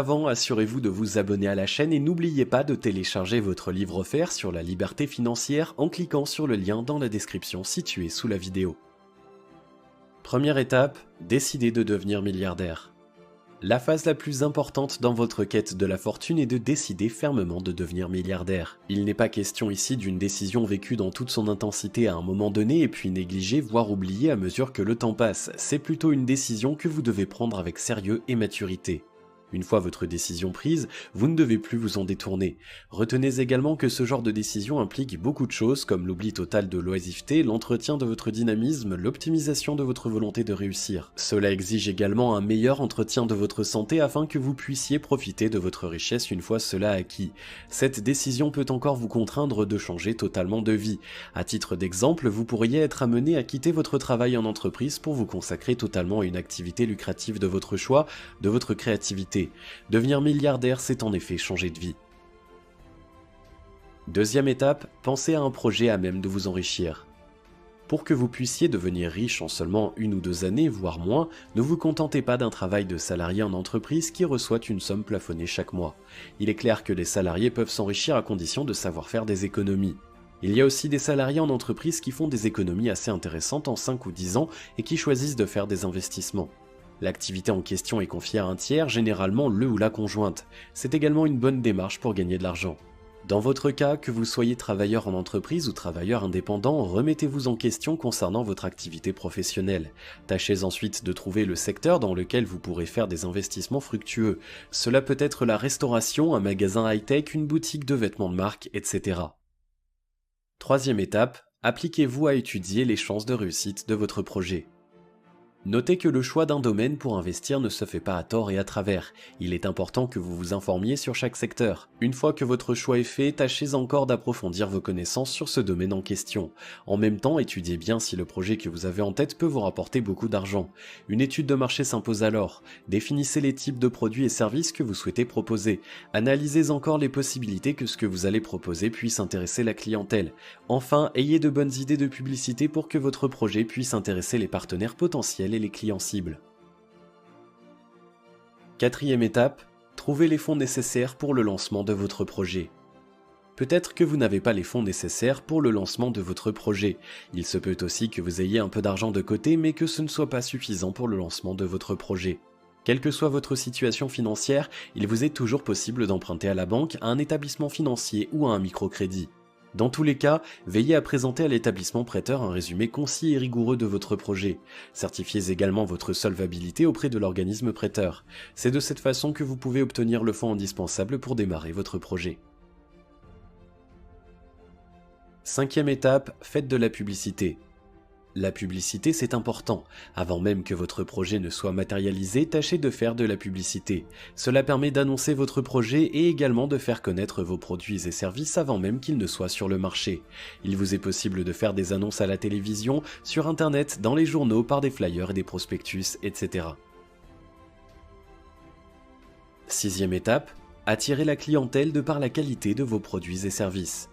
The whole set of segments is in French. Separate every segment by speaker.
Speaker 1: Avant, assurez-vous de vous abonner à la chaîne et n'oubliez pas de télécharger votre livre offert sur la liberté financière en cliquant sur le lien dans la description située sous la vidéo. Première étape, décidez de devenir milliardaire. La phase la plus importante dans votre quête de la fortune est de décider fermement de devenir milliardaire. Il n'est pas question ici d'une décision vécue dans toute son intensité à un moment donné et puis négligée voire oubliée à mesure que le temps passe. C'est plutôt une décision que vous devez prendre avec sérieux et maturité. Une fois votre décision prise, vous ne devez plus vous en détourner. Retenez également que ce genre de décision implique beaucoup de choses comme l'oubli total de l'oisiveté, l'entretien de votre dynamisme, l'optimisation de votre volonté de réussir. Cela exige également un meilleur entretien de votre santé afin que vous puissiez profiter de votre richesse une fois cela acquis. Cette décision peut encore vous contraindre de changer totalement de vie. À titre d'exemple, vous pourriez être amené à quitter votre travail en entreprise pour vous consacrer totalement à une activité lucrative de votre choix, de votre créativité. Devenir milliardaire, c'est en effet changer de vie. Deuxième étape, pensez à un projet à même de vous enrichir. Pour que vous puissiez devenir riche en seulement 1 ou 2 années, voire moins, ne vous contentez pas d'un travail de salarié en entreprise qui reçoit une somme plafonnée chaque mois. Il est clair que les salariés peuvent s'enrichir à condition de savoir faire des économies. Il y a aussi des salariés en entreprise qui font des économies assez intéressantes en 5 ou 10 ans et qui choisissent de faire des investissements. L'activité en question est confiée à un tiers, généralement le ou la conjointe. C'est également une bonne démarche pour gagner de l'argent. Dans votre cas, que vous soyez travailleur en entreprise ou travailleur indépendant, remettez-vous en question concernant votre activité professionnelle. Tâchez ensuite de trouver le secteur dans lequel vous pourrez faire des investissements fructueux. Cela peut être la restauration, un magasin high-tech, une boutique de vêtements de marque, etc. Troisième étape, appliquez-vous à étudier les chances de réussite de votre projet. Notez que le choix d'un domaine pour investir ne se fait pas à tort et à travers. Il est important que vous vous informiez sur chaque secteur. Une fois que votre choix est fait, tâchez encore d'approfondir vos connaissances sur ce domaine en question. En même temps, étudiez bien si le projet que vous avez en tête peut vous rapporter beaucoup d'argent. Une étude de marché s'impose alors. Définissez les types de produits et services que vous souhaitez proposer. Analysez encore les possibilités que ce que vous allez proposer puisse intéresser la clientèle. Enfin, ayez de bonnes idées de publicité pour que votre projet puisse intéresser les partenaires potentiels et les clients cibles. Quatrième étape, trouvez les fonds nécessaires pour le lancement de votre projet. Peut-être que vous n'avez pas les fonds nécessaires pour le lancement de votre projet. Il se peut aussi que vous ayez un peu d'argent de côté mais que ce ne soit pas suffisant pour le lancement de votre projet. Quelle que soit votre situation financière, il vous est toujours possible d'emprunter à la banque, à un établissement financier ou à un microcrédit. Dans tous les cas, veillez à présenter à l'établissement prêteur un résumé concis et rigoureux de votre projet. Certifiez également votre solvabilité auprès de l'organisme prêteur. C'est de cette façon que vous pouvez obtenir le fonds indispensable pour démarrer votre projet. Cinquième étape, faites de la publicité. La publicité, c'est important. Avant même que votre projet ne soit matérialisé, tâchez de faire de la publicité. Cela permet d'annoncer votre projet et également de faire connaître vos produits et services avant même qu'ils ne soient sur le marché. Il vous est possible de faire des annonces à la télévision, sur internet, dans les journaux, par des flyers et des prospectus, etc. Sixième étape, attirez la clientèle de par la qualité de vos produits et services.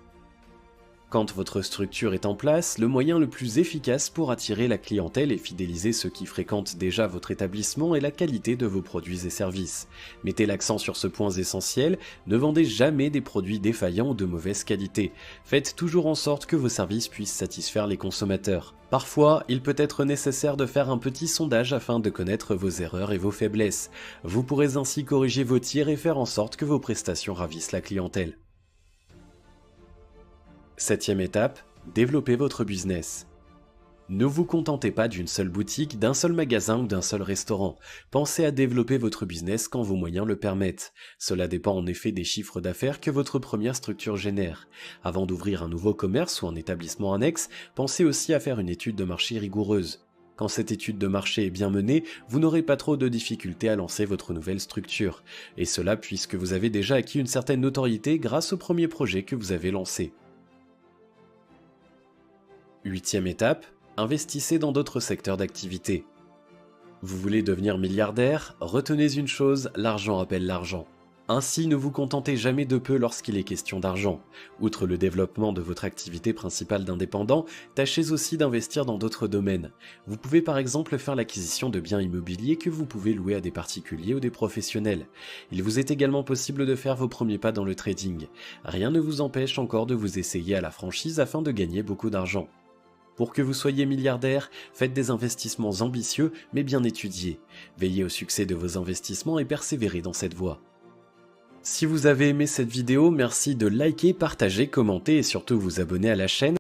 Speaker 1: Quand votre structure est en place, le moyen le plus efficace pour attirer la clientèle et fidéliser ceux qui fréquentent déjà votre établissement est la qualité de vos produits et services. Mettez l'accent sur ce point essentiel, ne vendez jamais des produits défaillants ou de mauvaise qualité. Faites toujours en sorte que vos services puissent satisfaire les consommateurs. Parfois, il peut être nécessaire de faire un petit sondage afin de connaître vos erreurs et vos faiblesses. Vous pourrez ainsi corriger vos tirs et faire en sorte que vos prestations ravissent la clientèle. Septième étape, développez votre business. Ne vous contentez pas d'une seule boutique, d'un seul magasin ou d'un seul restaurant. Pensez à développer votre business quand vos moyens le permettent. Cela dépend en effet des chiffres d'affaires que votre première structure génère. Avant d'ouvrir un nouveau commerce ou un établissement annexe, pensez aussi à faire une étude de marché rigoureuse. Quand cette étude de marché est bien menée, vous n'aurez pas trop de difficultés à lancer votre nouvelle structure. Et cela puisque vous avez déjà acquis une certaine notoriété grâce au premier projet que vous avez lancé. Huitième étape, investissez dans d'autres secteurs d'activité. Vous voulez devenir milliardaire? Retenez une chose, l'argent appelle l'argent. Ainsi, ne vous contentez jamais de peu lorsqu'il est question d'argent. Outre le développement de votre activité principale d'indépendant, tâchez aussi d'investir dans d'autres domaines. Vous pouvez par exemple faire l'acquisition de biens immobiliers que vous pouvez louer à des particuliers ou des professionnels. Il vous est également possible de faire vos premiers pas dans le trading. Rien ne vous empêche encore de vous essayer à la franchise afin de gagner beaucoup d'argent. Pour que vous soyez milliardaire, faites des investissements ambitieux mais bien étudiés. Veillez au succès de vos investissements et persévérez dans cette voie. Si vous avez aimé cette vidéo, merci de liker, partager, commenter et surtout vous abonner à la chaîne.